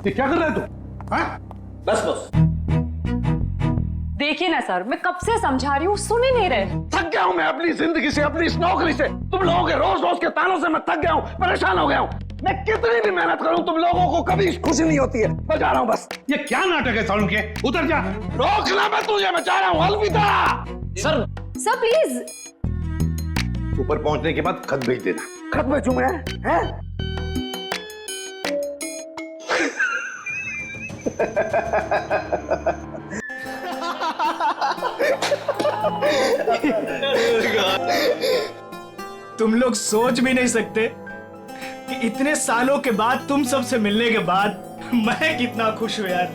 ये क्या कर रहा है तू? हाँ? बस बस। देखिए ना सर, मैं कब से समझा रही हूँ, सुन ही नहीं रहे। थक गया हूं मैं अपनी जिंदगी से, अपनी इस नौकरी से। तुम लोगों के रोज रोज के तानों से मैं थक गया हूं, परेशान हो गया हूं। मैं कितनी भी मेहनत करूं, तुम लोगों को कभी खुशी नहीं होती है। मैं जा रहा हूं बस। ये क्या नाटक है सालू के? उतर जा। रोकना मैं तुझे, मैं जा रहा हूं। अलविदा। Sir sir please. ऊपर पहुंचने के बाद खत भेज देना। खत भेजूं मैं? हैं? तुम लोग सोच भी नहीं सकते कि इतने सालों के बाद तुम सबसे मिलने के बाद मैं कितना खुश हूँ यार।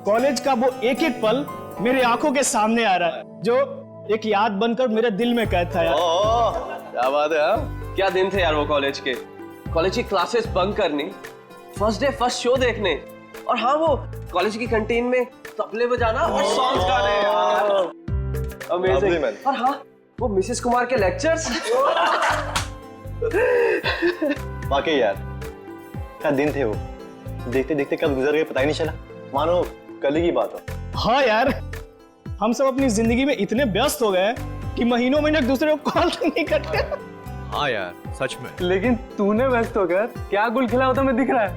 कॉलेज का वो एक एक पल मेरी आंखों के सामने आ रहा है, जो एक याद बनकर मेरे दिल में कैद था यार। क्या बात है। हाँ? क्या दिन थे यार वो कॉलेज के। कॉलेज की क्लासेस बंक करनी, फर्स्ट डे फर्स्ट शो देखने, और हाँ वो कॉलेज की कैंटीन में तबले बजाना और सॉन्ग्स गाने यार। अमेजिंग। और हाँ वो मिसेस कुमार के लेक्चर्स। वाकई यार क्या दिन थे वो। देखते देखते कब गुजर गए पता ही नहीं चला, मानो कल ही की बात हो। हाँ यार, हम सब अपनी जिंदगी में इतने व्यस्त हो गए कि महीनों महीने एक दूसरे को कॉल नहीं करते। हाँ यार सच में। लेकिन तूने व्यस्त होकर क्या गुल खिला होता मैं दिख रहा है।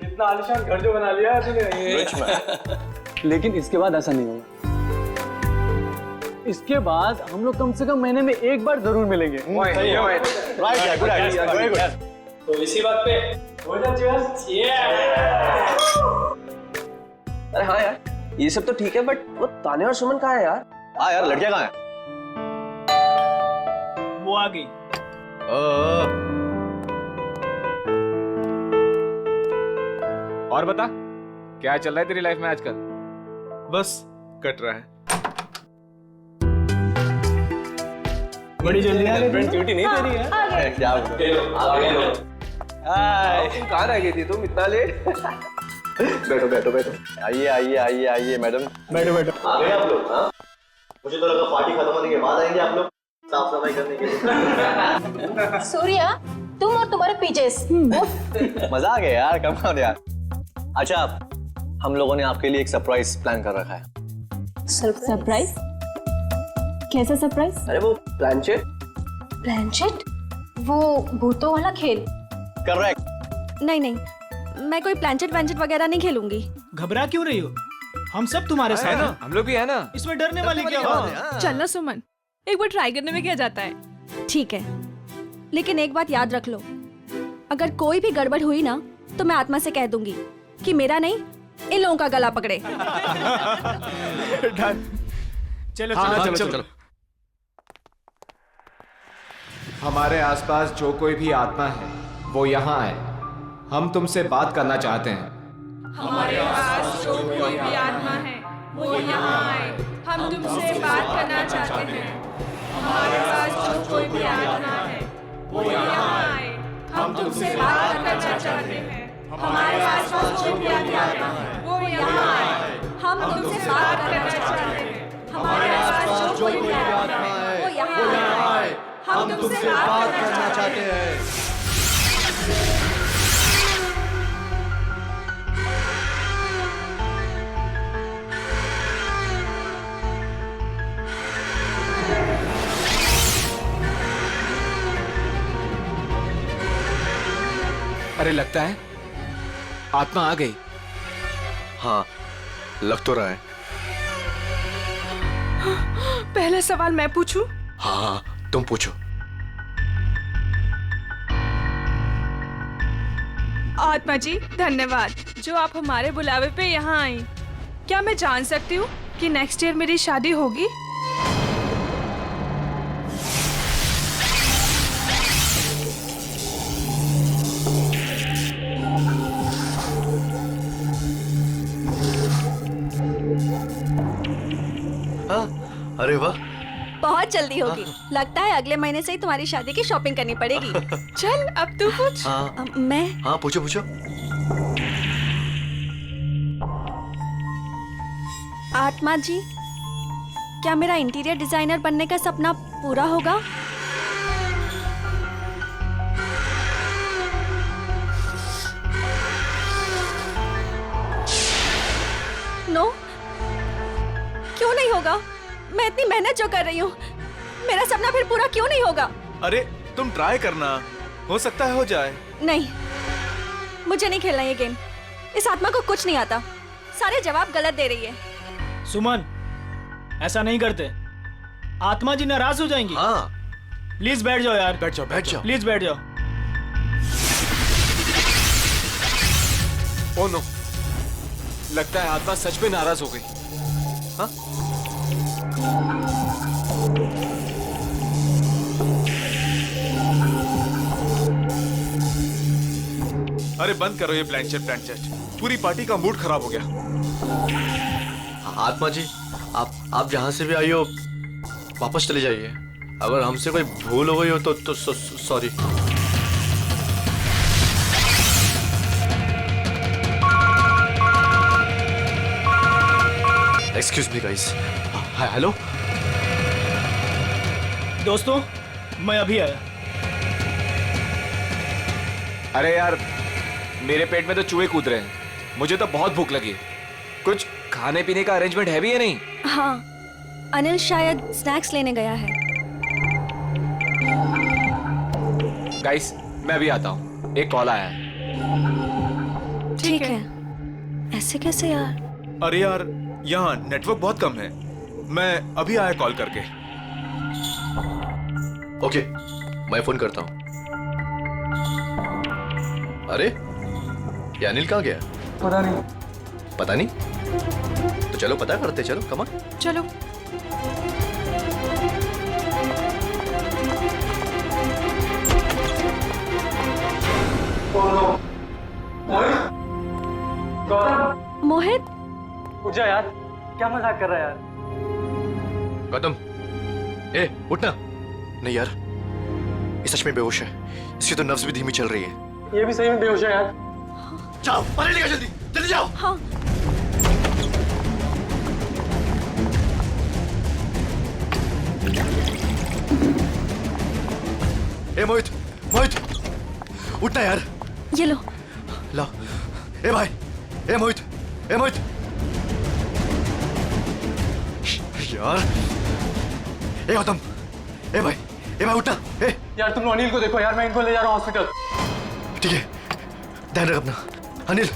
इतना आलीशान घर जो बना लिया तूने। लेकिन इसके बाद ऐसा नहीं होगा। इसके बाद हम लोग कम से कम महीने में एक बार जरूर मिलेंगे। राइट यार, गुड आइडिया, वेरी गुड। तो इसी बात पे हो जा चीयर्स। अरे हाँ यार ये सब तो ठीक है, बट वो ताने और सुमन कहाँ है यार? हाँ यार लड़कियां कहाँ हैं? वो आ गई। और बता क्या चल रहा है तेरी लाइफ में आजकल? बस कट रहा है। बड़ी जल्दी आ रही ड्यूटी नहीं दे रही है। क्या हाय तुम कहाँ रह गई थी तुम इतना लेट? बैठो बैठो बैठो। आइए आइए आइए आइए मैडम। बैठो बैठो। आ गए आप लोग? हाँ मुझे तो लगा पार्टी खत्म होने के बाद आएंगे आप लोग साफ सफाई करने के लिए। सूर्या, तुम और तुम्हारे पीजेस। मजा आ गया यार, कम ऑन यार। अच्छा हम लोगों ने आपके लिए एक सरप्राइज प्लान कर रखा है। सरप्राइज? कैसा सरप्राइज? अरे वो प्लानचेट। प्लानचेट? वो भूतों वाला खेल? करेक्ट। नहीं नहीं, मैं कोई प्लानचेट वैंचेट वगैरह नहीं खेलूंगी। घबरा क्यों रही हो? हम सब तुम्हारे साथ हैं। हम लोग भी है ना। इसमें डरने वाली क्या बात है? चलना सुमन, एक बार ट्राई करने में क्या जाता है। ठीक है, लेकिन एक बात याद रख लो, अगर कोई भी गड़बड़ हुई ना तो मैं आत्मा से कह दूंगी कि मेरा नहीं इन लोगों का गला पकड़े। चलो चलो चलो चलो। हमारे आसपास जो कोई भी आत्मा है वो यहाँ आए। हम तुमसे बात करना चाहते हैं। हमारे पास जो कोई भी आत्मा है वो यहाँ आए, हम तुमसे बात करना चाहते हैं। हमारे पास जो कोई भी आत्मा है वो यहाँ आए, हम तुमसे बात करना चाहते हैं। हमारे पास जो कोई भी आत्मा है वो यहाँ आए, हम तुमसे बात करना चाहते हैं। हमारे पास जो कोई भी आत्मा है वो यहाँ आए, हम तुमसे बात करना चाहते हैं। अरे लगता है आत्मा आ गई। हाँ लग तो रहा है। पहला सवाल मैं पूछूं? हाँ हाँ तुम पूछो। आत्मा जी धन्यवाद जो आप हमारे बुलावे पे यहाँ आई। क्या मैं जान सकती हूँ कि नेक्स्ट ईयर मेरी शादी होगी? हाँ अरे वाह। बहुत जल्दी होगी। लगता है अगले महीने से ही तुम्हारी शादी की शॉपिंग करनी पड़ेगी। चल अब तू पूछ। हाँ मैं? हाँ पूछो पूछो। आत्मा जी, क्या मेरा इंटीरियर डिजाइनर बनने का सपना पूरा होगा? नो, क्यों नहीं होगा? मैं इतनी मेहनत जो कर रही हूँ, मेरा सपना फिर पूरा क्यों नहीं होगा? अरे तुम ट्राई करना, हो सकता है हो जाए। नहीं, मुझे नहीं खेलना ये गेम। इस आत्मा को कुछ नहीं आता, सारे जवाब गलत दे रही है। सुमन, ऐसा नहीं करते, आत्मा जी नाराज हो जाएंगी। हाँ प्लीज बैठ जाओ यार, बैठ जाओ बैठ जाओ। प्लीज बैठ जाओ। ओ नो, लगता है आत्मा सच में नाराज हो गई। हाँ? अरे बंद करो ये प्लानचेट, पूरी पार्टी का मूड खराब हो गया। आत्मा जी, आप जहां से भी आई हो वापस चले जाइए। अगर हमसे कोई भूल हो गई हो तो sorry. Excuse me guys. Hello दोस्तों, मैं अभी आया। अरे यार, मेरे पेट में तो चूहे कूद रहे हैं, मुझे तो बहुत भूख लगी है। कुछ खाने पीने का अरेंजमेंट है भी या नहीं? हाँ, अनिल शायद स्नैक्स लेने गया है। गाइस, मैं अभी आता हूँ, एक कॉल आया है। ठीक है। ऐसे कैसे यार? अरे यार, यहाँ नेटवर्क बहुत कम है, मैं अभी आया कॉल करके। ओके, मैं फोन करता हूँ। अरे ये अनिल कहाँ गया? पता नहीं। पता नहीं? तो चलो पता करते, चलो कमा। चलो। मोहित, उठ जा यार, क्या मजाक कर रहा है यार? गौतम, ए उठना। नहीं यार, ये सच में बेहोश है, इसकी तो नब्ज भी धीमी चल रही है। ये भी सही में बेहोश है यार। जाओ, पानी लेकर जल्दी जल्दी जाओ। हाँ। ए मोहित, मोहित उठना यार। ये लो। ला। ए भाई, ए मोहित, ए मोहित। यार, ए गौतम, ए भाई उठना। ए यार तुम अनिल को देखो यार, मैं इनको ले जा रहा हूँ हॉस्पिटल। ठीक है, ध्यान रख अपना। अनिल,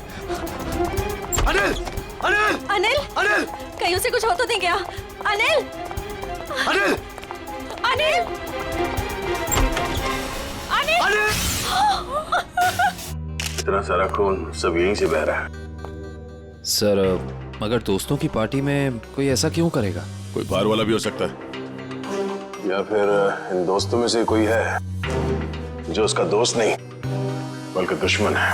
अनिल, अनिल, अनिल, अनिल, कहीं उसे कुछ हो तो नहीं गया? अनिल, अनिल, अनिल, अनिल, अनिल। इतना सारा खून सब यहीं से बह रहा है। सर, मगर दोस्तों की पार्टी में कोई ऐसा क्यों करेगा? कोई बाहर वाला भी हो सकता है, या फिर इन दोस्तों में से कोई है जो उसका दोस्त नहीं बल्कि दुश्मन है।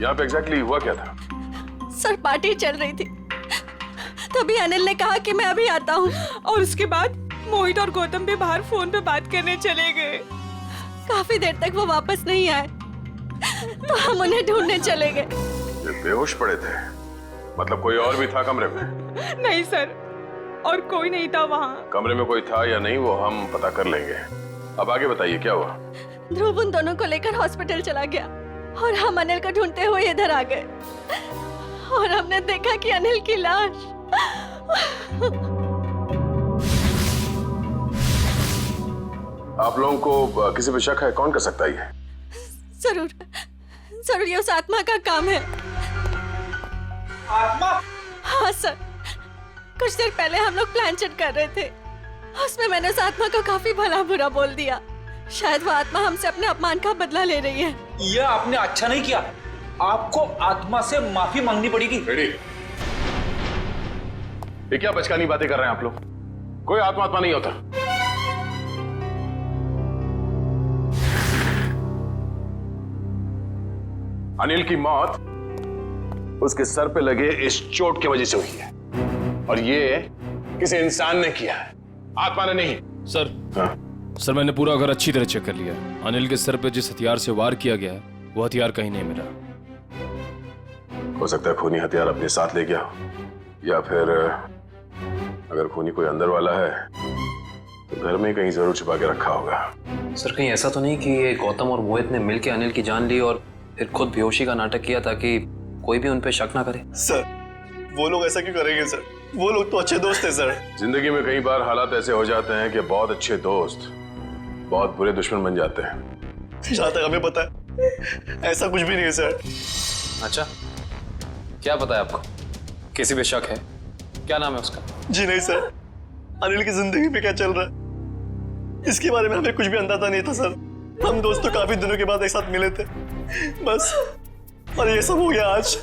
यहाँ पे एग्जैक्टली हुआ क्या था? सर, पार्टी चल रही थी, तभी अनिल ने कहा कि मैं अभी आता हूँ, और उसके बाद मोहित और गौतम भी बाहर फोन पे बात करने चले गए। काफी देर तक वो वापस नहीं आए, तो हम उन्हें ढूंढने चले गए। ये बेहोश पड़े थे, मतलब कोई और भी था कमरे में? नहीं सर, और कोई नहीं था वहाँ। कमरे में कोई था या नहीं वो हम पता कर लेंगे। अब आगे बताइए क्या हुआ? ध्रुव उन दोनों को लेकर हॉस्पिटल चला गया और हम अनिल को ढूंढते हुए इधर आ गए और हमने देखा कि अनिल की लाश। आप लोगों को किसी पे शक है? कौन कर सकता है ये? जरूर जरूर ये उस आत्मा का काम है। आत्मा? हाँ सर, कुछ देर पहले हम लोग प्लानचेट कर रहे थे, उसमें मैंने उस आत्मा को काफी भला बुरा बोल दिया। शायद वो आत्मा हमसे अपने अपमान का बदला ले रही है। ये आपने अच्छा नहीं किया, आपको आत्मा से माफी मांगनी पड़ेगी। ये क्या बचकानी बातें कर रहे हैं आप लोग? कोई आत्मा नहीं होता। अनिल की मौत उसके सर पे लगे इस चोट की वजह से हुई है, और ये किसी इंसान ने किया है, आत्मा ने नहीं। सर, हाँ? सर मैंने पूरा घर अच्छी तरह चेक कर लिया। अनिल के सर पे जिस हथियार से वार किया गया है, वो हथियार कहीं नहीं मिला। हो सकता है खूनी हथियार अपने साथ ले गया हो, या फिर अगर खूनी कोई अंदर वाला है तो घर में कहीं जरूर छुपा के रखा होगा। सर, कहीं ऐसा तो नहीं कि ये गौतम और मोहित ने मिलकर अनिल की जान ली और फिर खुद बेहोशी का नाटक किया ताकि कोई भी उन पे शक ना करे। सर वो लोग ऐसा क्यों करेंगे सर? वो लोग तो अच्छे दोस्त हैं सर। जिंदगी में कई बार हालात ऐसे हो जाते हैं कि बहुत अच्छे दोस्त बहुत बुरे दुश्मन बन जाते हैं। जहाँ तक हमें पता है ऐसा कुछ भी नहीं है सर। अच्छा, क्या पता है आपको? किसी पे शक है? क्या नाम है उसका? जी नहीं सर, अनिल की जिंदगी में क्या चल रहा है इसके बारे में हमें कुछ भी अंदाजा नहीं था सर। हम दोस्त तो काफी दिनों के बाद एक साथ मिले थे बस, और ये सब हो गया आज।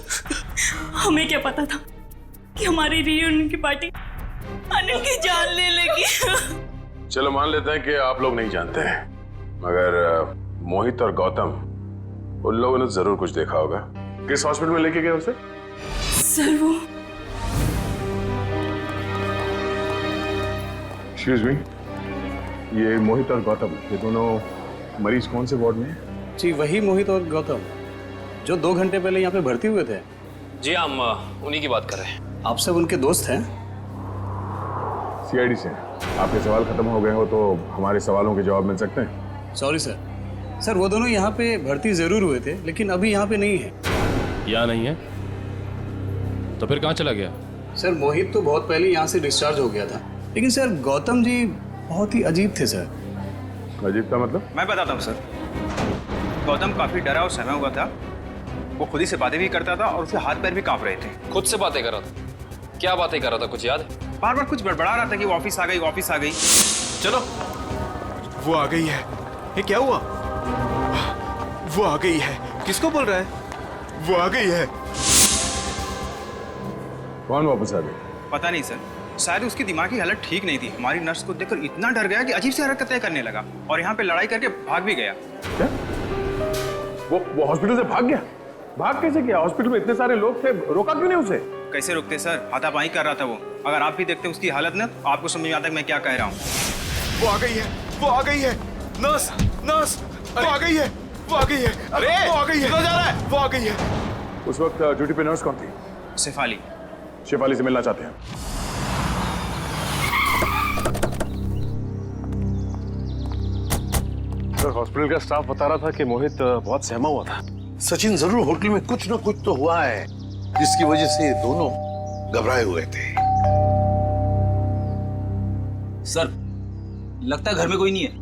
हमें क्या पता था कि हमारी रियूनियन की पार्टी अनिल की जान ले लेगी। चलो मान लेते हैं कि आप लोग नहीं जानते हैं, मगर मोहित और गौतम उन लोगों ने जरूर कुछ देखा होगा। किस हॉस्पिटल में लेके गए उसे? सर वो एक्सक्यूज मी, ये मोहित और गौतम ये दोनों मरीज कौन से वार्ड में हैं? जी वही मोहित और गौतम जो 2 घंटे पहले यहाँ पे भर्ती हुए थे। जी हम उन्हीं की बात कर रहे हैं। आप सब उनके दोस्त हैं? सीआईडी से। आपके सवाल खत्म हो गए हो तो हमारे सवालों के जवाब मिल सकते हैं? Sorry sir. सर वो दोनों यहाँ पे भर्ती जरूर हुए थे लेकिन अभी यहाँ पे नहीं है। यहाँ नहीं है तो फिर कहाँ चला गया? सर मोहित तो बहुत पहले यहाँ से डिस्चार्ज हो गया था, लेकिन सर गौतम जी बहुत ही अजीब थे सर। अजीब का मतलब? मैं बताता हूँ सर। गौतम काफी डरा और सहमा हुआ था। वो खुद ही से बातें भी करता था और उसके हाथ पैर भी कांप रहे थे। खुद से बातें कर रहा था? क्या बातें कर रहा था, कुछ याद है? बार बार कुछ बड़बड़ा रहा था कि वो ऑफिस आ गई, ऑफिस आ गई। चलो, वो आ गई है। ये क्या हुआ? वो आ गई है। किसको बोल रहा है? वो आ गई है। कौन वापस आ गई? पता नहीं सर, शायद उसकी दिमागी हालत ठीक नहीं थी। हमारी नर्स को देखकर इतना डर गया कि अजीब सी हरकतें करने लगा और यहाँ पे लड़ाई करके भाग भी गया। क्या? वो हॉस्पिटल से भाग गया? भाग कैसे गया? हॉस्पिटल में इतने सारे लोग थे, रोका क्यों नहीं उसे? कैसे रुकते सर, हाथापाई कर रहा था वो। अगर आप भी देखते उसकी हालत ना तो आपको समझ में आता है मैं क्या कह रहा हूँ। वो आ गई है, वो आ गई है। नर्स, नर्स, वो आ गई है, वो आ गई है। अरे वो आ गई है, जा रहा है, वो आ गई है। उस वक्त ड्यूटी पे नर्स कौन थी? शेफाली। शेफाली से मिलना चाहते हैं। सर हॉस्पिटल का स्टाफ बता रहा था कि मोहित बहुत सहमा हुआ था। सचिन जरूर होटल में कुछ ना कुछ तो हुआ है जिसकी वजह से ये दोनों घबराए हुए थे। सर लगता है घर में कोई नहीं है।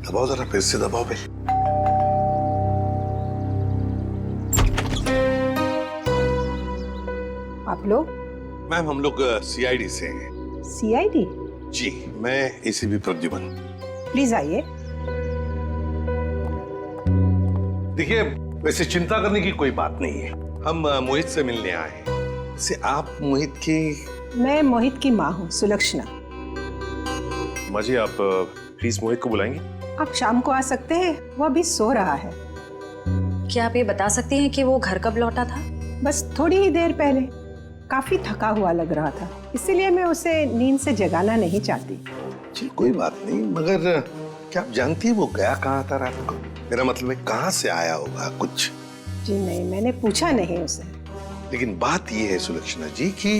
दबाओ जरा, फिर से दबाओ भाई। आप लोग? मैम हम लोग सीआईडी से हैं। सीआईडी? जी, मैं एसीपी प्रद्युमन। प्लीज आइए। देखिए वैसे चिंता करने की कोई बात नहीं है, हम मोहित से मिलने आए हैं। वैसे आप मोहित की? मैं मोहित की माँ हूँ, सुलक्षणा। माँ जी आप प्लीज मोहित को बुलाएंगे? आप शाम को आ सकते हैं, वो अभी सो रहा है। क्या आप ये बता सकती हैं कि वो घर कब लौटा था? बस थोड़ी ही देर पहले। काफी थका हुआ लग रहा था, इसीलिए मैं उसे नींद से जगाना नहीं चाहती। जी कोई बात नहीं, मगर क्या आप जानती है वो गया कहाँ था रात को? मेरा मतलब है कहाँ से आया होगा कुछ? जी नहीं, मैंने पूछा नहीं उसे। लेकिन बात ये है सुलक्षणा जी कि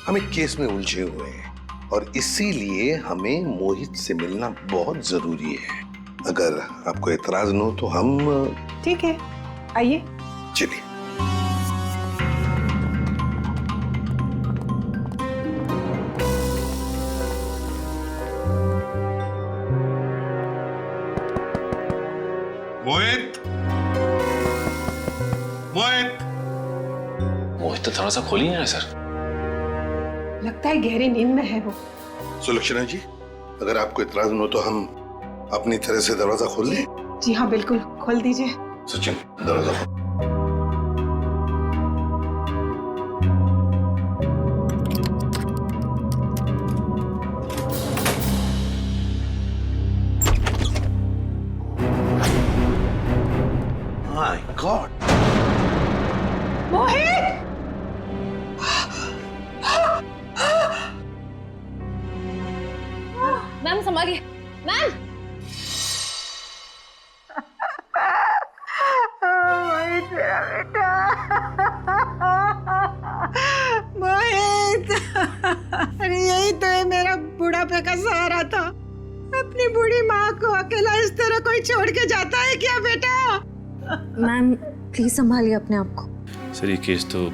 हम एक केस में उलझे हुए हैं और इसीलिए हमें मोहित से मिलना बहुत जरूरी है। अगर आपको एतराज न हो तो हम? ठीक है, आइए। चलिए। मोहित, मोहित। मोहित तो दरवाजा खोल ही नहीं रहा सर। लगता है गहरी नींद में है वो। सुलक्षणा जी अगर आपको इतराज न हो तो हम अपनी तरह से दरवाजा खोल लें? जी हाँ बिल्कुल, खोल दीजिए। सचिन दरवाजा खोल। My God, Mohit! मैम संभालिए, मैम। मोहित मेरा बेटा, मोहित। अरे यही तो है मेरा बुढ़ापे का सहारा था। अपनी बूढ़ी माँ को अकेला इस तरह कोई छोड़ के जाता है क्या बेटा? मैम प्लीज संभालिए अपने आप को। सर ये केस तो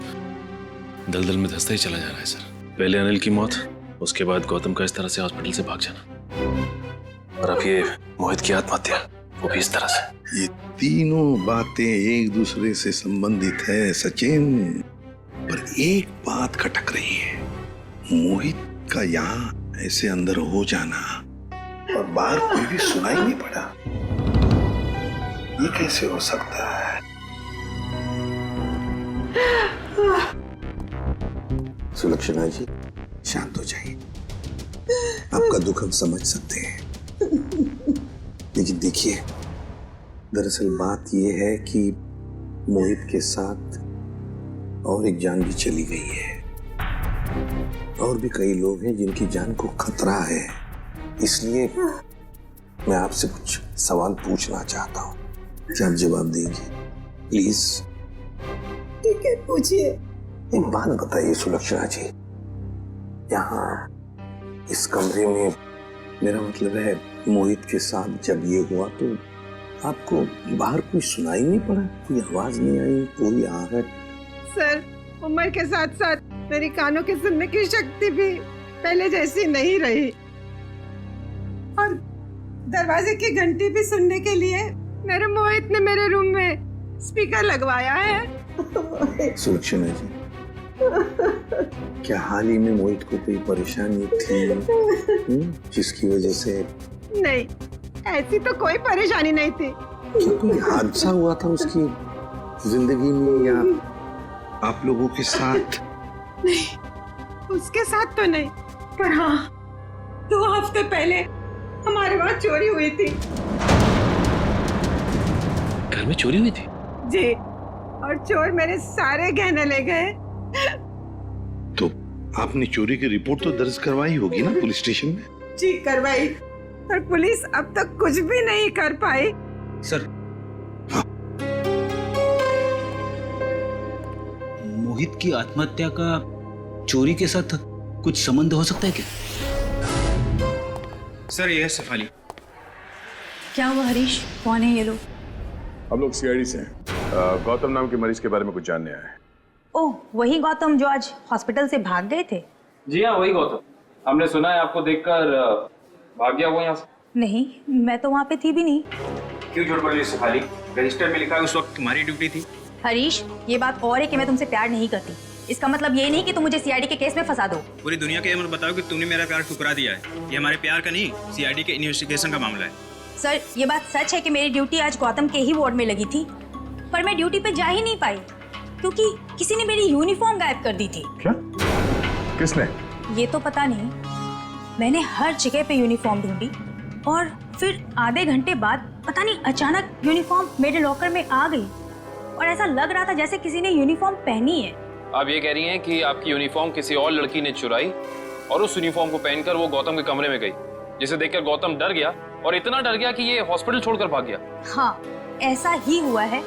दलदल में धंसता ही चला जा रहा है सर। पहले अनिल की मौत, उसके बाद गौतम का इस तरह से हॉस्पिटल से भाग जाना, और अब ये मोहित की आत्महत्या, वो भी इस तरह से। ये तीनों बातें एक दूसरे से संबंधित है सचिन, पर एक बात खटक रही है। मोहित का यहाँ ऐसे अंदर हो जाना और बाहर कोई भी सुनाई नहीं पड़ा, ये कैसे हो सकता है? सुलक्षणा जी शांत हो जाइए, आपका दुख हम समझ सकते हैं, लेकिन देखिए दरअसल बात यह है कि मोहित के साथ और एक जान भी चली गई है, और भी कई लोग हैं जिनकी जान को खतरा है। इसलिए मैं आपसे कुछ सवाल पूछना चाहता हूँ, क्या आप जवाब देंगे प्लीज? ठीक है, पूछिए। एक बात बताइए सुलक्षणा जी, यहाँ इस कमरे में, मेरा मतलब है मोहित के साथ जब ये हुआ तो आपको बाहर कोई सुनाई नहीं पड़ा? कोई आवाज नहीं आई, कोई आहट? सर, उम्र के साथ साथ मेरी कानों के सुनने की शक्ति भी पहले जैसी नहीं रही, और दरवाजे की घंटी भी सुनने के लिए मेरे मोहित ने मेरे रूम में स्पीकर लगवाया है। सुलक्षणा जी, क्या हाल ही में मोहित को कोई परेशानी थी जिसकी वजह से? नहीं, ऐसी तो कोई परेशानी नहीं थी। क्या कोई हादसा हुआ था उसकी जिंदगी में या आप लोगों के साथ? नहीं, उसके साथ तो नहीं, पर हाँ 2 हफ्ते पहले हमारे वहाँ चोरी हुई थी। घर में चोरी हुई थी? जी, और चोर मेरे सारे गहने ले गए। तो आपने चोरी की रिपोर्ट तो दर्ज करवाई होगी ना पुलिस स्टेशन में? जी करवाई, पर पुलिस अब तक कुछ भी नहीं कर पाई। सर, मोहित की आत्महत्या का चोरी के साथ कुछ संबंध हो सकता है क्या? सर ये है शेफाली। क्या हुआ हरीश, कौन है ये लोग? हम लोग सीआईडी से हैं। गौतम नाम के मरीज के बारे में कुछ जानने आए हैं। ओह, वही गौतम जो आज हॉस्पिटल से भाग गए थे? जी हाँ, वही गौतम। हमने सुना है आपको देखकर भाग गया वो यहाँ से। नहीं, मैं तो वहाँ पे थी भी नहीं। क्यों झूठ बोल रही है शेफाली? रजिस्टर में लिखा है उस वक्त तुम्हारी ड्यूटी थी। हरीश, ये बात और है कि मैं तुमसे प्यार नहीं करती। इसका मतलब ये नहीं कि तुम मुझे सीआईडी के केस में फंसा दो। पूरी दुनिया को ये मत बताओ कि तुमने मेरा प्यार ठुकरा दिया है। ये हमारे प्यार का नहीं, सीआईडी के इन्वेस्टिगेशन का मामला है। सर, ये बात सच है कि मेरी ड्यूटी आज गौतम के ही वार्ड में लगी थी, पर मैं ड्यूटी पे जा ही नहीं पाई क्योंकि किसी ने मेरी यूनिफॉर्म गायब कर दी थी। क्या? किसने? ये तो पता नहीं, मैंने हर जगह पे यूनिफॉर्म ढूंढी और फिर आधे घंटे बाद पता नहीं अचानक यूनिफॉर्म मेरे लॉकर में आ गई और ऐसा लग रहा था जैसे किसी ने यूनिफॉर्म पहनी है। आप ये कह रही हैं कि आपकी यूनिफॉर्म किसी और लड़की ने चुराई और उस यूनिफॉर्म को पहनकर वो गौतम के कमरे में गई, जिसे देखकर गौतम डर गया और इतना डर गया कि ये हॉस्पिटल छोड़कर भाग गया। हाँ, ऐसा ही हुआ है।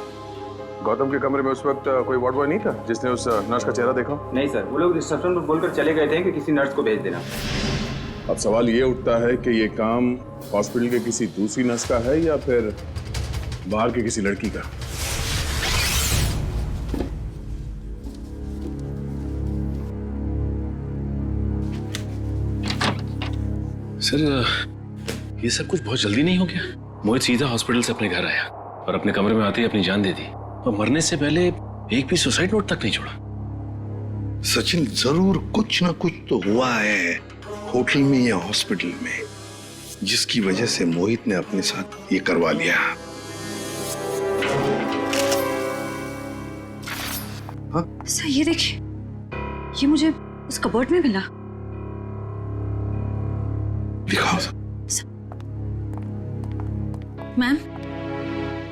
गौतम के कमरे में उस वक्त कोई वार्ड बॉय नहीं था जिसने उस नर्स का चेहरा देखा? नहीं सर, वो लोग रिसेप्शन पर बोलकर चले गए थे कि किसी नर्स को भेज देना। अब सवाल ये उठता है कि ये काम हॉस्पिटल के किसी दूसरी नर्स का है या फिर बाहर की किसी लड़की का? सर, ये सब कुछ बहुत जल्दी नहीं हो गया? मोहित सीधा हॉस्पिटल से अपने घर आया और अपने कमरे में आते ही अपनी जान दे दी, और मरने से पहले एक भी सुसाइड नोट तक नहीं छोड़ा। सचिन, जरूर कुछ ना कुछ तो हुआ है होटल में या हॉस्पिटल में, जिसकी वजह से मोहित ने अपने साथ ये करवा लिया। हाँ? सर ये देखिए, ये मुझे उस कबर्ड में मिला। दिखाओ। मैम।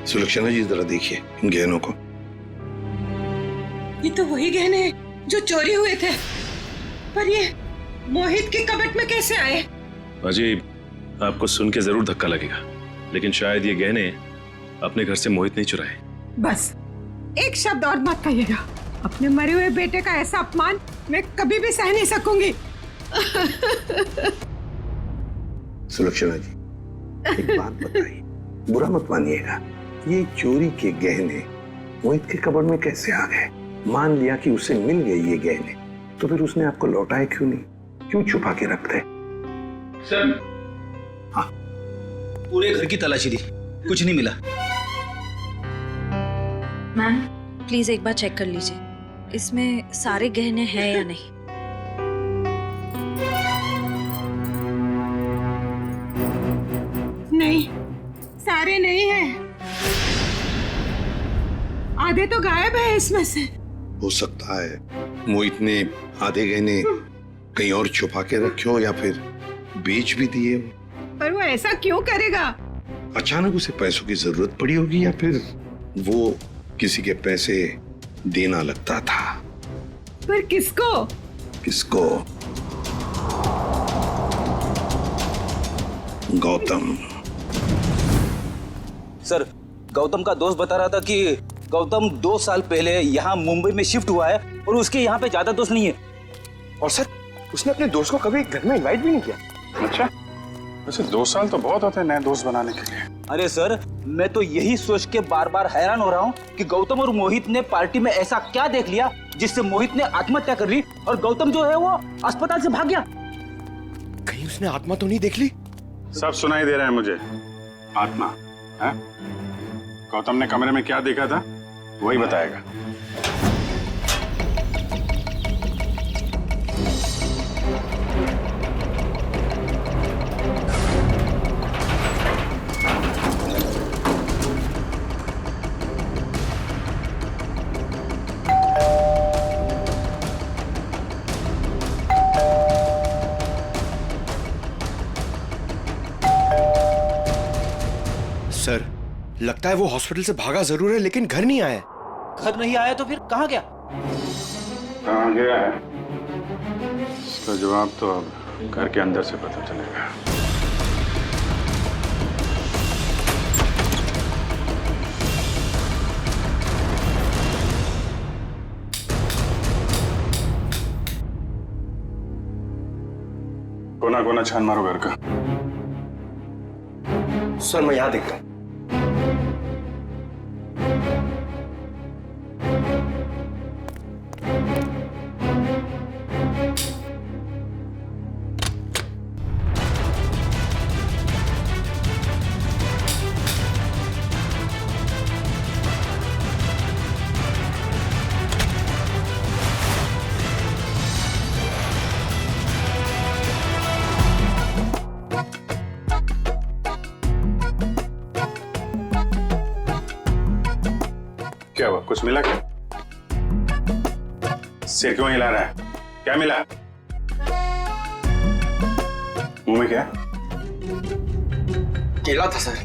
सुलक्षणा जी जरा देखिए इन गहनों को। ये तो वही गहने हैं जो चोरी हुए थे, पर ये मोहित के कबर्ड में कैसे आए? अजीब, आपको सुन के जरूर धक्का लगेगा, लेकिन शायद ये गहने अपने घर से मोहित नहीं चुराए। बस एक शब्द और मत कहिएगा, अपने मरे हुए बेटे का ऐसा अपमान मैं कभी भी सह नहीं सकूंगी। सुलक्षणा जी, एक बात बताइए, बुरा मत मानिएगा, ये चोरी के गहने मोहित के कबर्ड में कैसे आ गए? मान लिया कि उसे मिल गए ये गहने, तो फिर उसने आपको लौटाए क्यों नहीं? क्यों छुपा के रखते? सर, हाँ, पूरे घर की तलाशी दी, कुछ नहीं मिला। मैम प्लीज एक बार चेक कर लीजिए, इसमें सारे गहने हैं या नहीं। नहीं, सारे नहीं हैं। आधे तो गायब है इसमें से। हो सकता है मोहित ने आधे गहने कहीं और छुपा के रखे हो या फिर बेच भी दिए हो। पर वो ऐसा क्यों करेगा? अचानक उसे पैसों की जरूरत पड़ी होगी या फिर वो किसी के पैसे देना लगता था। पर किसको? किसको? गौतम। सर, गौतम का दोस्त बता रहा था कि गौतम 2 साल पहले यहाँ मुंबई में शिफ्ट हुआ है और उसके यहाँ पे ज्यादा दोस्त नहीं है। और सर, उसने अपने दोस्त को कभी घर में इनवाइट भी नहीं किया। अच्छा, वैसे 2 साल तो बहुत होते हैं नए दोस्त बनाने के लिए। अरे सर, मैं तो यही सोच के बार बार हैरान हो रहा हूँ कि गौतम और मोहित ने पार्टी में ऐसा क्या देख लिया जिससे मोहित ने आत्महत्या कर ली और गौतम जो है वो अस्पताल से भाग गया। कहीं उसने आत्मा तो नहीं देख ली? सब सुनाई दे रहा है मुझे। आत्मा है? गौतम ने कमरे में क्या देखा था वही बताएगा। सर, लगता है वो हॉस्पिटल से भागा जरूर है लेकिन घर नहीं आया। घर नहीं आया तो फिर कहाँ गया? कहाँ गया है इसका जवाब तो अब घर के अंदर से पता चलेगा। कोना कोना छान मारो घर का। सर, मैं यहां देख रहा हूं। क्या हुआ? कुछ मिला क्या? सिर क्यों हिला रहा है? क्या मिला? मुंह में क्या? केला था सर।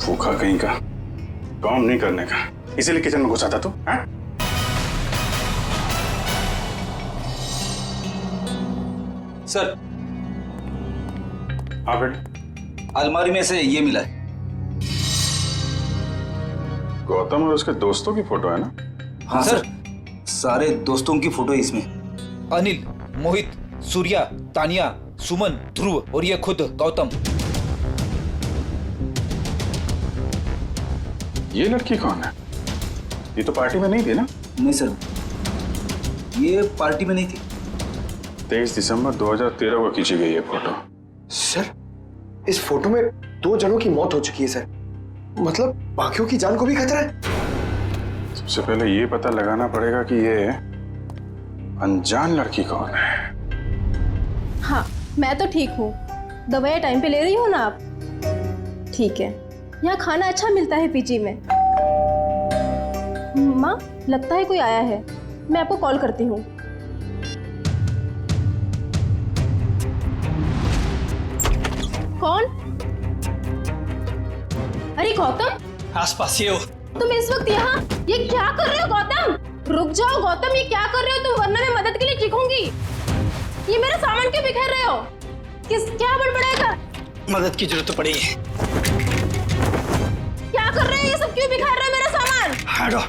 भूखा कहीं का, काम नहीं करने का, इसीलिए किचन में घुसा था तू? हाँ? सर, हाँ बेटे। अलमारी में से ये मिला है। गौतम और उसके दोस्तों की फोटो है ना? हाँ सर, सारे दोस्तों की फोटो है इसमें। अनिल, मोहित, सूर्या, तानिया, सुमन, ध्रुव और ये खुद गौतम। ये लड़की कौन है? ये तो पार्टी में नहीं थी ना? नहीं सर, ये पार्टी में नहीं थी। 23 दिसंबर 2013 को खींची गई है फोटो। सर, इस फोटो में 2 जनों की मौत हो चुकी है सर। मतलब बाकियों की जान को भी खतरा है। सबसे पहले ये पता लगाना पड़ेगा कि ये अनजान लड़की कौन है। हाँ, मैं तो ठीक हूँ। दवाइयाँ टाइम पे ले रही हो ना आप? ठीक है। यहाँ खाना अच्छा मिलता है पीजी में। माँ, लगता है कोई आया है। मैं आपको कॉल करती हूँ। कौन? अरे गौतम, आसपास ही हो। तुम इस वक्त यहाँ ये क्या कर रहे हो गौतम? रुक जाओ गौतम, ये क्या कर रहे हो तुम? वरना मैं मदद के लिए चीखूंगी। ये मेरा सामान क्यों बिखेर रहे हो? क्या बड़बड़ाएगा? मदद की जरूरत तो पड़ेगी। क्या कर रहे हो? ये सब क्यों बिखेर रहे हो मेरा सामान? हटो।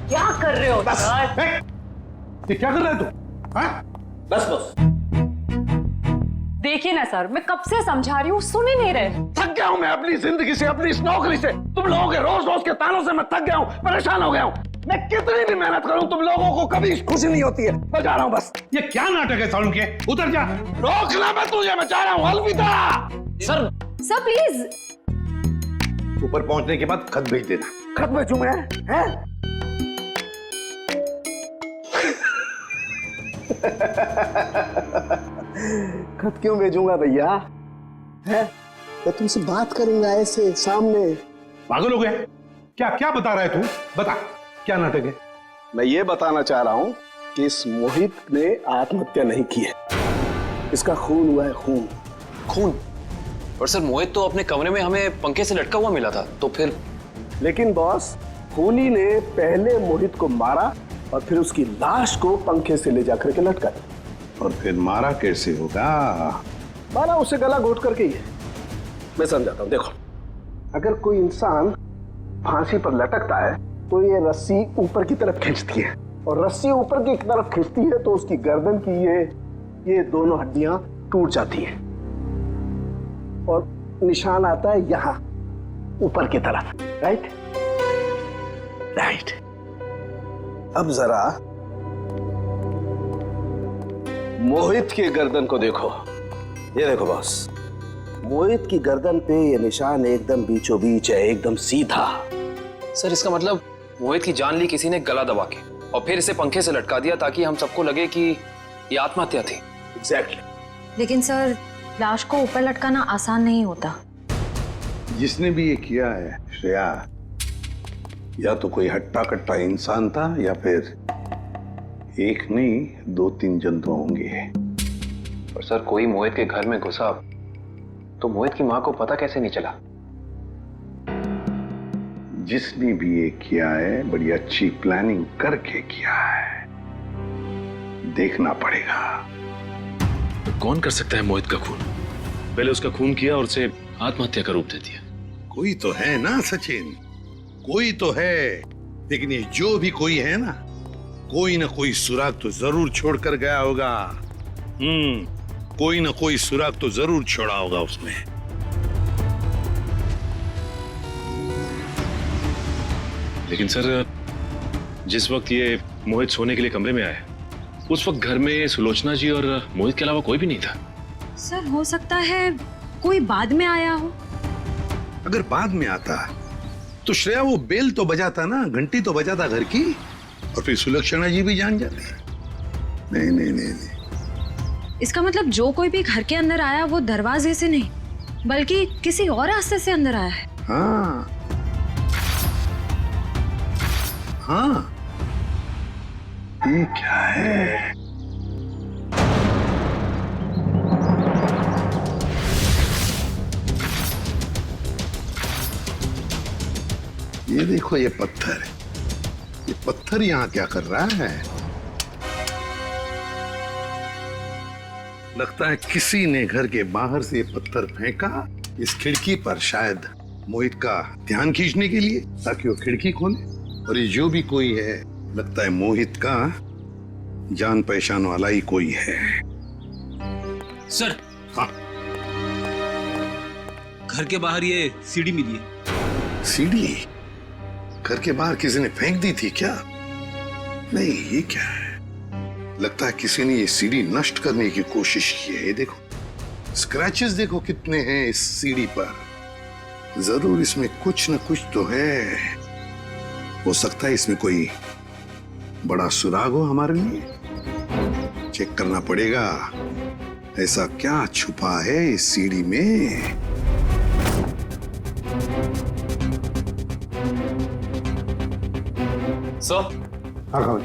क्या कर रहे हो? बस। ये क्या कर रहे हो तुम? हाँ? बस बस। देखिए ना सर, मैं कब से समझा रही हूँ, सुन ही नहीं रहे। थक गया हूँ मैं अपनी जिंदगी से, अपनी इस नौकरी से। तुम लोगों के रोज रोज के तानों से मैं थक गया हूँ, परेशान हो गया हूँ। मैं कितनी भी मेहनत करूँ तुम लोगों को कभी खुशी नहीं होती है। मैं जा रहा हूँ बस। ये क्या नाटक है सालू के? उतर जा। रोकना मैं तुझे, मैं जा रहा हूँ। अलविदा। Sir please. ऊपर पहुंचने के बाद खत भेज देना। खत भेजूं मैं? हैं? खत क्यों भेजूंगा भैया? है? मैं तुमसे बात करूंगा ऐसे सामने। पागल हो गया? क्या क्या बता रहा है तू? बता, क्या नाटक है? मैं ये बताना चाह रहा हूं कि इस मोहित ने आत्महत्या नहीं की है। इसका खून हुआ है, खून। खून? पर सर मोहित तो अपने कमरे में हमें पंखे से लटका हुआ मिला था, तो फिर? लेकिन बॉस, खूनी ने पहले मोहित को मारा और फिर उसकी लाश को पंखे से ले जाकर के लटका दिया। और फिर मारा कैसे होगा? मारा उसे गला घोट करके ही। मैं समझाता हूँ, देखो, अगर कोई इंसान फांसी पर लटकता है तो ये रस्सी ऊपर की तरफ खींचती है, और रस्सी ऊपर की तरफ खींचती है तो उसकी गर्दन की ये दोनों हड्डियां टूट जाती हैं और निशान आता है यहां ऊपर की तरफ। राइट? अब जरा मोहित की गर्दन को देखो। ये देखो बॉस, मोहित की गर्दन पे ये निशान एकदम बीचों बीच है, एकदम सीधा। सर इसका मतलब मोहित की जान ली किसी ने गला दबा के और फिर इसे पंखे से लटका दिया ताकि हम सबको लगे कि ये आत्महत्या थी। एग्जैक्टली। लेकिन सर, लाश को ऊपर लटकाना आसान नहीं होता। जिसने भी ये किया है श्रेया, या तो कोई हट्टा कट्टा इंसान था या फिर एक नहीं 2-3 जंतु होंगे। और सर कोई मोहित के घर में घुसा तो मोहित की मां को पता कैसे नहीं चला? जिसने भी ये किया है बड़ी अच्छी प्लानिंग करके किया है। देखना पड़ेगा। तो कौन कर सकता है मोहित का खून? पहले उसका खून किया और उसे आत्महत्या का रूप दे दिया। कोई तो है ना सचिन, कोई तो है। लेकिन ये जो भी कोई है ना कोई सुराग तो जरूर छोड़ कर गया होगा। कोई ना कोई सुराग तो जरूर छोड़ा होगा उसने। लेकिन सर, जिस वक्त ये मोहित सोने के लिए कमरे में आया, उस वक्त घर में सुलोचना जी और मोहित के अलावा कोई भी नहीं था। सर हो सकता है कोई बाद में आया हो। अगर बाद में आता तो श्रेया वो बेल तो बजाता ना, घंटी तो बजाता घर की, और फिर सुलक्षणा जी भी जान जाती। नहीं नहीं नहीं नहीं। इसका मतलब जो कोई भी घर के अंदर आया वो दरवाजे से नहीं बल्कि किसी और रास्ते से अंदर आया है। हाँ हाँ, ये क्या है? ये देखो, ये पत्थर यहाँ क्या कर रहा है? लगता है किसी ने घर के बाहर से ये पत्थर फेंका इस खिड़की पर, शायद मोहित का ध्यान खींचने के लिए, ताकि वो खिड़की खोले। और ये जो भी कोई है, लगता है मोहित का जान पहचान वाला ही कोई है। सर। हाँ। घर के बाहर ये सीढ़ी मिली है। सीढ़ी? घर के बाहर किसी ने फेंक दी थी क्या? नहीं, ये क्या है? लगता है किसी ने ये सीढ़ी नष्ट करने की कोशिश की है। ये देखो, स्क्रैचेस देखो कितने हैं इस सीढ़ी पर। जरूर इसमें कुछ न कुछ तो है। हो सकता है इसमें कोई बड़ा सुराग हो हमारे लिए। चेक करना पड़ेगा, ऐसा क्या छुपा है इस सीढ़ी में। सर। हाँ,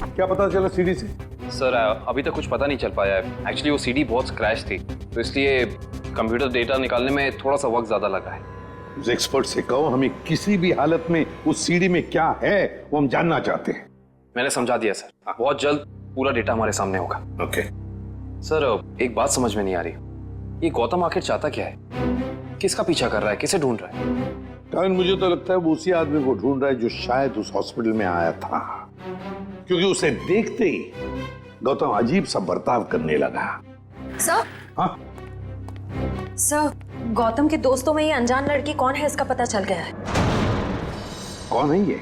क्या पता चला सीढ़ी से? सर अभी तक कुछ पता नहीं चल पाया है। एक्चुअली वो सीढ़ी बहुत स्क्रैच थी, तो इसलिए कंप्यूटर डेटा निकालने में थोड़ा सा वक्त ज्यादा लगा है। उस एक्सपर्ट से कहो, हमें किसी भी हालत में उस सीढ़ी में क्या है वो हम जानना चाहते हैं। मैंने समझा दिया सर, बहुत जल्द पूरा डेटा हमारे सामने होगा। ओके। सर एक बात समझ में नहीं आ रही, ये गौतम आखिर चाहता क्या है? किसका पीछा कर रहा है? किसे ढूंढ रहा है? कारण मुझे तो लगता है वो उसी आदमी को ढूंढ रहा है जो शायद उस हॉस्पिटल में आया था, क्योंकि उसे देखते ही गौतम अजीब सा बर्ताव करने लगा। सर? हाँ? सर, गौतम के दोस्तों में ये अनजान लड़की कौन है इसका पता चल गया है। कौन है ये?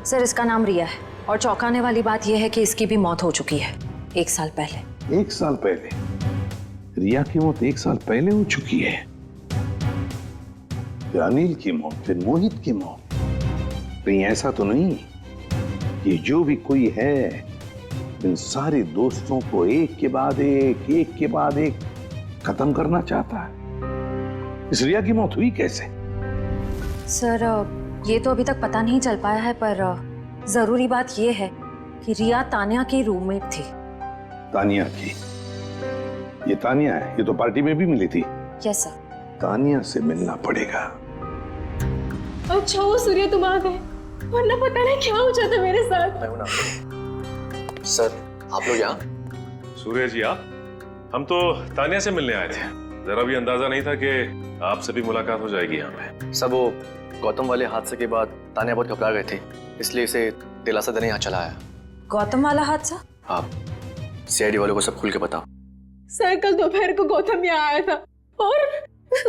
सर, इसका नाम रिया है और चौंकाने वाली बात यह है कि इसकी भी मौत हो चुकी है 1 साल पहले। 1 साल पहले? रिया की मौत 1 साल पहले हो चुकी है। फिर अनिल की मौत, फिर मोहित की मौत। कहीं ऐसा तो नहीं कि जो भी कोई है इन सारे दोस्तों को एक के बाद एक खत्म करना चाहता है? इस रिया की मौत हुई कैसे? सर, ये तो अभी तक पता नहीं चल पाया है, पर जरूरी बात यह है कि रिया तानिया की रूममेट थी। तानिया की? ये तानिया है, ये तो पार्टी में भी मिली थी। Yes sir. तानिया से मिलना पड़ेगा। अच्छा वो सूर्य तुम आ गए, वरना पता नहीं क्या हो जाता मेरे साथ। सर, आप लोग यहाँ? सूर्य जी, आप? हम तो तानिया से मिलने आए थे। जरा भी अंदाजा नहीं था कि आपसे भी मुलाकात हो जाएगी यहाँ पे। सब वो गौतम वाले हादसे के बाद तानिया बहुत घबरा गए थे, इसलिए इसे दिलासा देने यहाँ चला आया। गौतम वाला हादसा? हाँ, सीआईडी वालों को सब खुल के बताओ। सर, कल दोपहर को गौतम यहाँ आया था और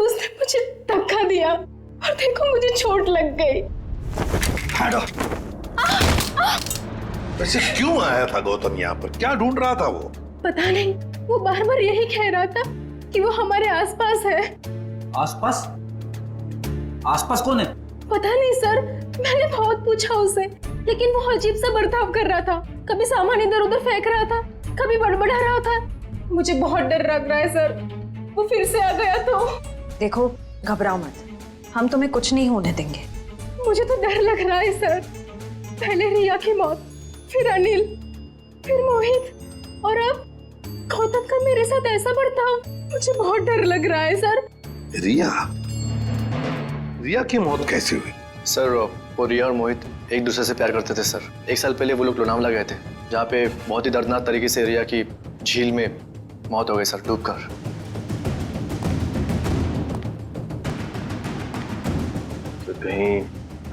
उसने मुझे धक्का दिया और देखो मुझे चोट लग गई। वैसे क्यों आया था गौतम यहाँ पर? क्या ढूंढ रहा था वो? पता नहीं, वो बार बार यही कह रहा था कि वो हमारे आसपास है। आसपास? आसपास कौन है? पता नहीं सर, मैंने बहुत पूछा उसे, लेकिन वो अजीब सा बर्ताव कर रहा था। कभी सामान इधर उधर फेंक रहा था, कभी बड़बड़ा रहा था। मुझे बहुत डर लग रहा है सर, वो फिर से आ गया तो। देखो, घबराओ मत, हम तुम्हें कुछ नहीं होने देंगे। मुझे तो डर लग रहा है सर। पहले रिया की मौत, फिर अनिल, फिर मोहित और अब गौतम का मेरे साथ ऐसा बर्ताव। मुझे बहुत डर लग रहा है सर। रिया की मौत कैसे हुई? सर, वो रिया और मोहित एक दूसरे से प्यार करते थे सर। 1 साल पहले वो लोग लोनावला गए थे, जहाँ पे बहुत ही दर्दनाक तरीके से रिया की झील में मौत हो गई सर, डूबकर। तो कहीं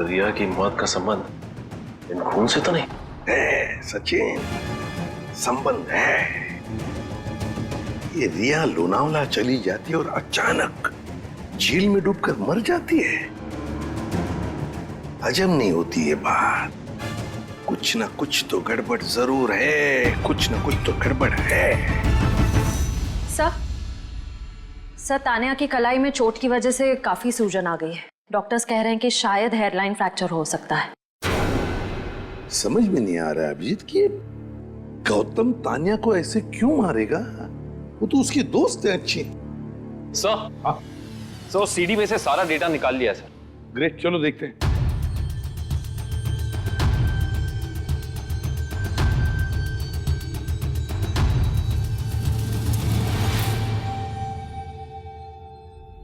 रिया की मौत का संबंध इन खून से तो नहीं है? सचिन, संबंध है। ये रिया लोनावला चली जाती है और अचानक झील में डूबकर मर जाती है। हजम नहीं होती ये बात। कुछ ना कुछ तो गड़बड़ जरूर है, कुछ ना कुछ तो गड़बड़ है। सर, तानिया की कलाई में चोट की वजह से काफी सूजन आ गई है। डॉक्टर्स कह रहे हैं कि शायद हेयरलाइन फ्रैक्चर हो सकता है। समझ में नहीं आ रहा है अभिजीत कि गौतम तानिया को ऐसे क्यों मारेगा? वो तो उसकी दोस्त है अच्छी। सर, सीडी में से सारा डेटा निकाल लिया सर। ग्रेट, चलो देखते हैं।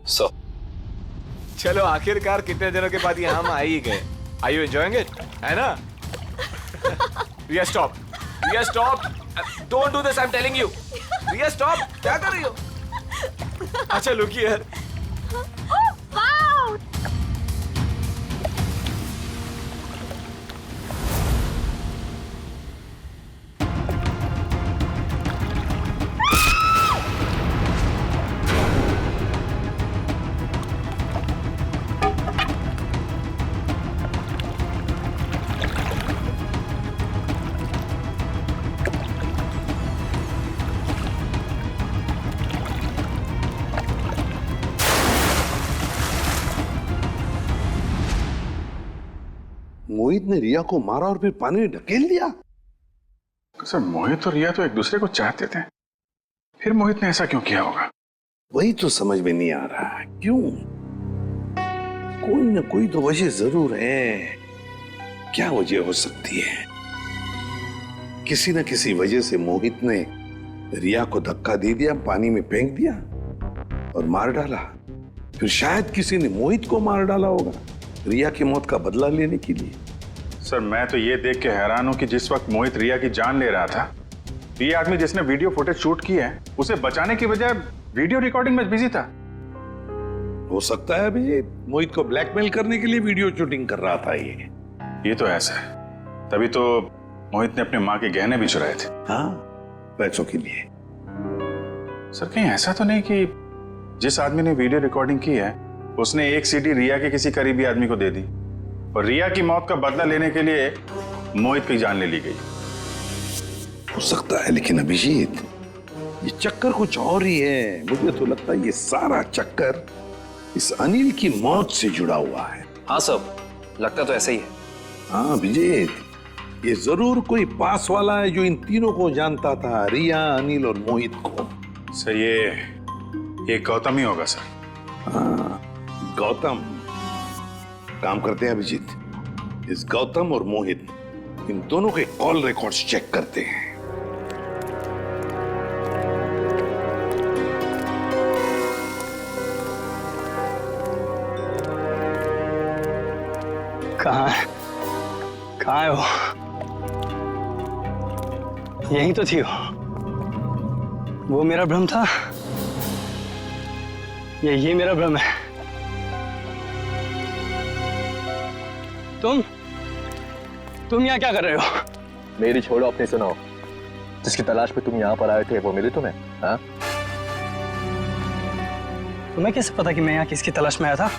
सो चलो, आखिरकार कितने दिनों के बाद यहाँ हम आ ही गए। Are you enjoying it? है ना? Riya, stop. Riya, stop. Don't do this, I'm telling you. Riya, stop. क्या कर रही हो? अच्छा, look here. मोहित ने रिया को मारा और फिर पानी में ढकेल दिया। सर, मोहित और रिया तो एक दूसरे को चाहते थे, फिर मोहित ने ऐसा क्यों किया होगा? वही तो समझ में नहीं आ रहा, क्यों? कोई ना कोई तो वजह जरूर है। क्या वजह हो सकती है? किसी ना किसी वजह से मोहित ने रिया को धक्का दे दिया, पानी में फेंक दिया और मार डाला। फिर शायद किसी ने मोहित को मार डाला होगा रिया की मौत का बदला लेने के लिए। सर, मैं तो ये देख के हैरान हूं कि जिस वक्त मोहित रिया की जान ले रहा था, ये आदमी जिसने वीडियो फुटेज शूट की है, उसे बचाने की बजाय वीडियो रिकॉर्डिंग में बिजी था। हो सकता है अभी मोहित को ब्लैकमेल करने के लिए वीडियो शूटिंग कर रहा था। ये तो ऐसा है, तभी तो मोहित ने अपने माँ के गहने भी चुराए थे। हाँ, पैसों के लिए। सर, कहीं ऐसा तो नहीं कि जिस आदमी ने वीडियो रिकॉर्डिंग की है उसने एक सीडी रिया के किसी करीबी आदमी को दे दी और रिया की मौत का बदला लेने के लिए मोहित की जान ले ली गई। हो सकता है, लेकिन अभिजीत ये चक्कर कुछ और ही है। मुझे तो लगता है ये सारा चक्कर इस अनिल की मौत से जुड़ा हुआ है। हाँ सब लगता तो ऐसे ही है। हाँ अभिजीत, ये जरूर कोई पास वाला है जो इन तीनों को जानता था, रिया, अनिल और मोहित को। सर ये गौतम ही होगा सर। हाँ गौतम। काम करते हैं अभिजीत, इस गौतम और मोहित इन दोनों के कॉल रिकॉर्ड्स चेक करते हैं। कहाँ है वो? यही तो थी वो मेरा भ्रम था या ये मेरा भ्रम है? तुम यहाँ क्या कर रहे हो? मेरी छोड़ो, अपनी सुनाओ। जिसकी तलाश में तुम यहाँ पर आए थे वो मिली तुम्हें? हाँ? तुम्हें कैसे पता कि मैं यहाँ किसकी तलाश में आया था?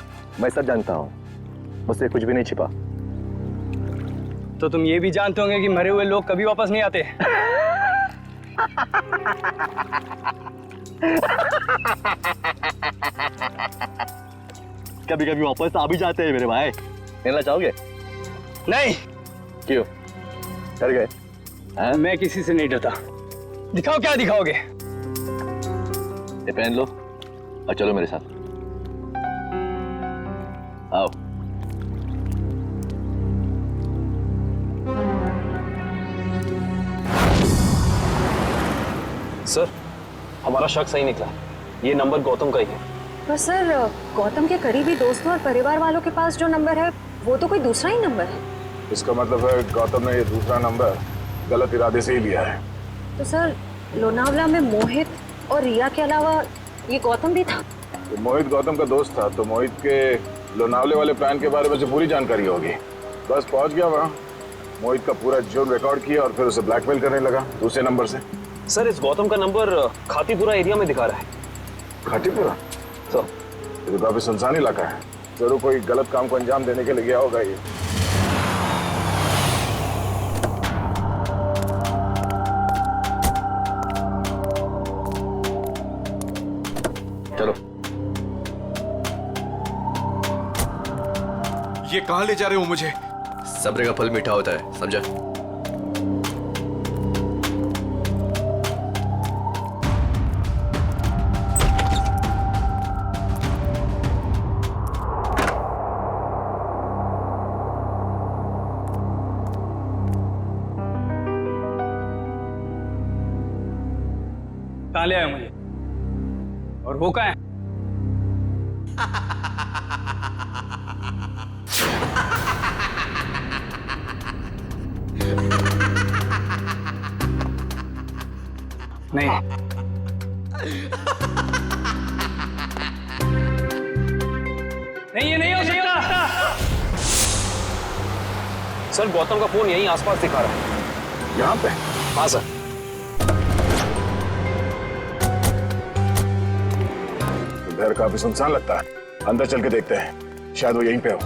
मैं सब जानता हूँ, मुझसे कुछ भी नहीं छिपा। तो तुम ये भी जानते होंगे कि मरे हुए लोग कभी वापस नहीं आते। कभी कभी वापस आ भी जाते हैं मेरे भाई। मिलना चाहोगे? नहीं। क्यों? डर गए? मैं किसी से नहीं डरता। दिखाओ क्या दिखाओगे? ये पहन लो और चलो मेरे साथ। आओ। सर हमारा शक सही निकला, ये नंबर गौतम का ही है। पर सर गौतम के करीबी दोस्तों और परिवार वालों के पास जो नंबर है वो तो कोई दूसरा ही नंबर है। इसका मतलब है गौतम ने ये दूसरा नंबर गलत इरादे से ही लिया है। तो सर लोनावला में मोहित और रिया के अलावा ये गौतम भी था। तो मोहित गौतम का दोस्त था, तो मोहित के लोनावले वाले प्लान के बारे में पूरी जानकारी होगी। बस पहुंच गया वहाँ, मोहित का पूरा जुर्म रिकॉर्ड किया और फिर उसे ब्लैकमेल करने लगा दूसरे नंबर से। सर इस गौतम का नंबर खातीपुरा एरिया में दिखा रहा है। खातीपुरा? सर ये तो काफी सुनसान इलाका है, जरूर कोई गलत काम को अंजाम देने के लिए गया होगा ये। चलो। ये कहां ले जा रहे हो मुझे? सब्र का फल मीठा होता है, समझा? कहाँ ले आया मुझे? और वो कहाँ है? नहीं नहीं, ये नहीं हो सकता। सर गौतम का फोन यहीं आसपास दिखा रहा है। यहाँ पे? हाँ सर। घर काफी सुनसान लगता है, अंदर चल के देखते हैं, शायद वो यहीं पे हो।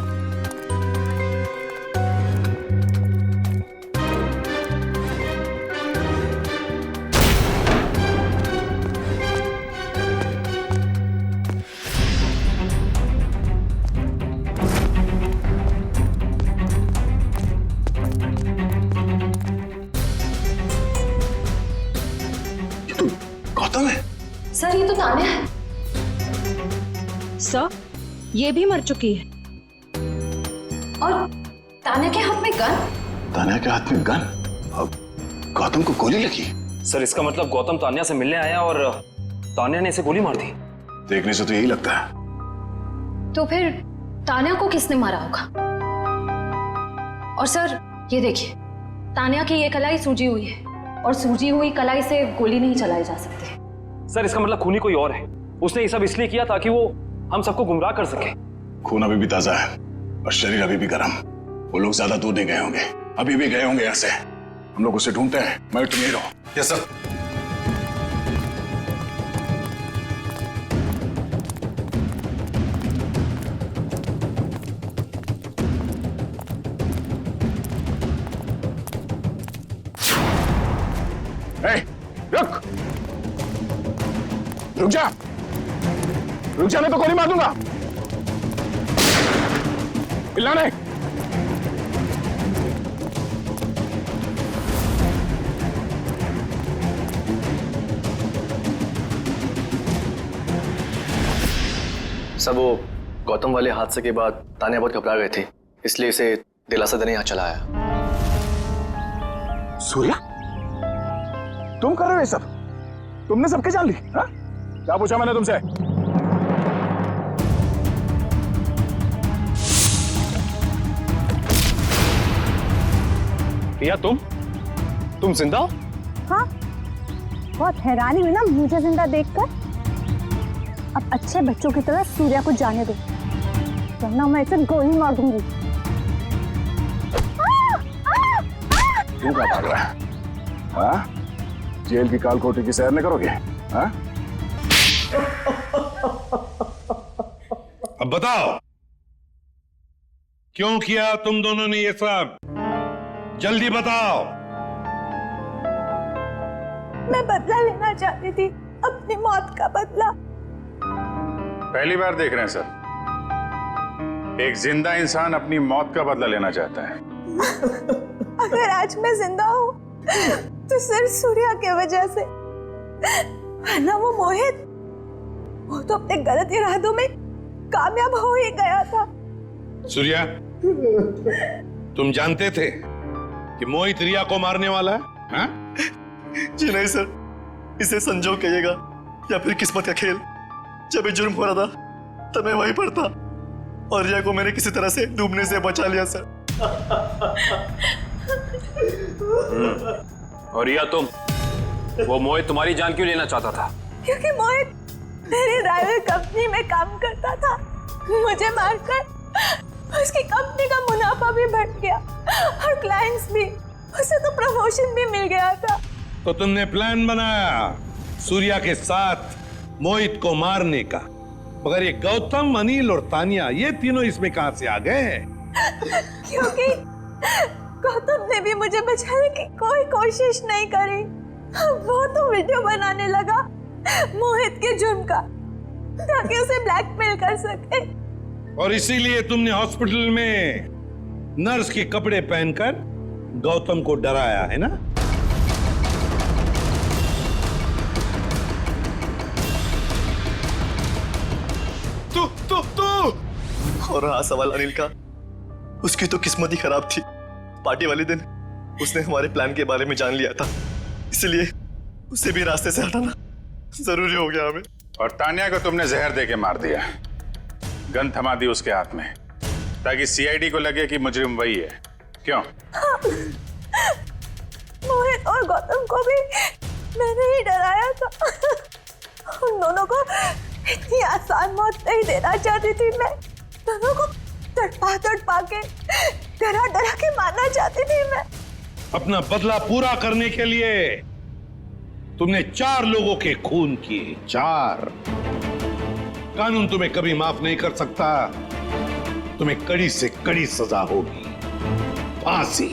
ये तो गौतम है। सर ये तो तान्या है। सर ये भी मर चुकी है। और तान्या के हाथ में गन। तान्या के हाथ में गन? अब गौतम को गोली लगी? सर इसका मतलब गौतम तान्या से मिलने आया और तान्या ने इसे गोली मार दी। देखने से तो यही लगता है। तो फिर तान्या को किसने मारा होगा? और सर ये देखिए, तान्या की ये कलाई सूजी हुई है और सूजी हुई कलाई से गोली नहीं चलाई जा सकती। सर इसका मतलब खूनी कोई और है। उसने ये सब इसलिए किया ताकि वो हम सबको गुमराह कर सके। खून अभी भी ताजा है और शरीर अभी भी गर्म। वो लोग ज्यादा दूर नहीं गए होंगे, अभी भी गए होंगे यहाँ से। हम लोग उसे ढूंढते हैं। मैं तुम यहीं रहो। Yes sir. रुक जा नहीं तो गोली मार दूंगा। चिल्लाने। सब वो गौतम वाले हादसे के बाद तानिया बहुत घबरा गए थे, इसलिए इसे दिलासा देने यहाँ चला आया। सूर्या, तुम कर रहे हो ये सब? तुमने सबके जान ली? हाँ? क्या पूछा मैंने तुमसे? रिया, तुम जिंदा हो? हाँ, बहुत हैरानी हुई ना मुझे जिंदा देखकर। अब अच्छे बच्चों की तरह सूर्या को जाने दो, वरना मैं इसे गोली मार दूंगी। क्यों क्या भाग रहा है? हाँ? जेल की कालकोठी की सैर नहीं करोगे? हाँ? अब बताओ, क्यों किया तुम दोनों ने ये सब? जल्दी बताओ। मैं बदला लेना चाहती थी, अपनी मौत का बदला। पहली बार देख रहे हैं सर, एक जिंदा इंसान अपनी मौत का बदला लेना चाहता है। अगर आज मैं जिंदा हूँ तो सिर्फ सूर्या की वजह से, वरना वो मोहित, वो तो अपने गलत इरादों में कामयाब हो ही गया था। सूर्या, तुम जानते थे कि मोहित रिया को मारने वाला है? हाँ? जी नहीं सर, इसे संजोग कहिएगा या फिर किस्मत का खेल। जब ये जुर्म हो रहा था तब मैं वहीं पर था और रिया को मैंने किसी तरह से डूबने से बचा लिया सर। और रिया, वो मोहित तुम्हारी जान क्यों लेना चाहता था? क्योंकि मोहित मेरी ड्राइवर कंपनी में काम करता था। मुझे मारकर उसकी कंपनी का मुनाफा भी बढ़ गया और क्लाइंट्स भी, उसे तो प्रमोशन भी मिल गया था। तो तुमने प्लान बनाया सूर्या के साथ मोहित को मारने का, मगर ये गौतम, अनिल और तानिया, ये तीनों इसमें कहां से आ गए? क्योंकि गौतम ने भी मुझे बचाने की कोई कोशिश नहीं करी। वो तो वीडियो बनाने लगा मोहित के जुर्म का, ताकि उसे ब्लैकमेल कर सके। और इसीलिए तुमने हॉस्पिटल में नर्स के कपड़े पहनकर गौतम को डराया, है ना? तू और हाँ, सवाल अनिल का, उसकी तो किस्मत ही खराब थी। पार्टी वाले दिन उसने हमारे प्लान के बारे में जान लिया था, इसलिए उसे भी रास्ते से हटाना जरूरी हो गया हमें। और तानिया को तुमने जहर देके मार दिया, गन थमा दी उसके हाथ में, ताकि सीआईडी को लगे कि मुजरिम वही है। क्यों? हाँ, मोहित और गौतम को भी मैंने ही डराया था। उन दोनों को इतनी आसान मौत नहीं देना चाहती थी मैं। दोनों को तड़पा के, डरा के मारना चाहती थी मैं। अपना बदला पूरा करने के लिए तुमने 4 लोगों के खून किए, 4। कानून तुम्हें कभी माफ नहीं कर सकता। तुम्हें कड़ी से कड़ी सजा होगी, फांसी।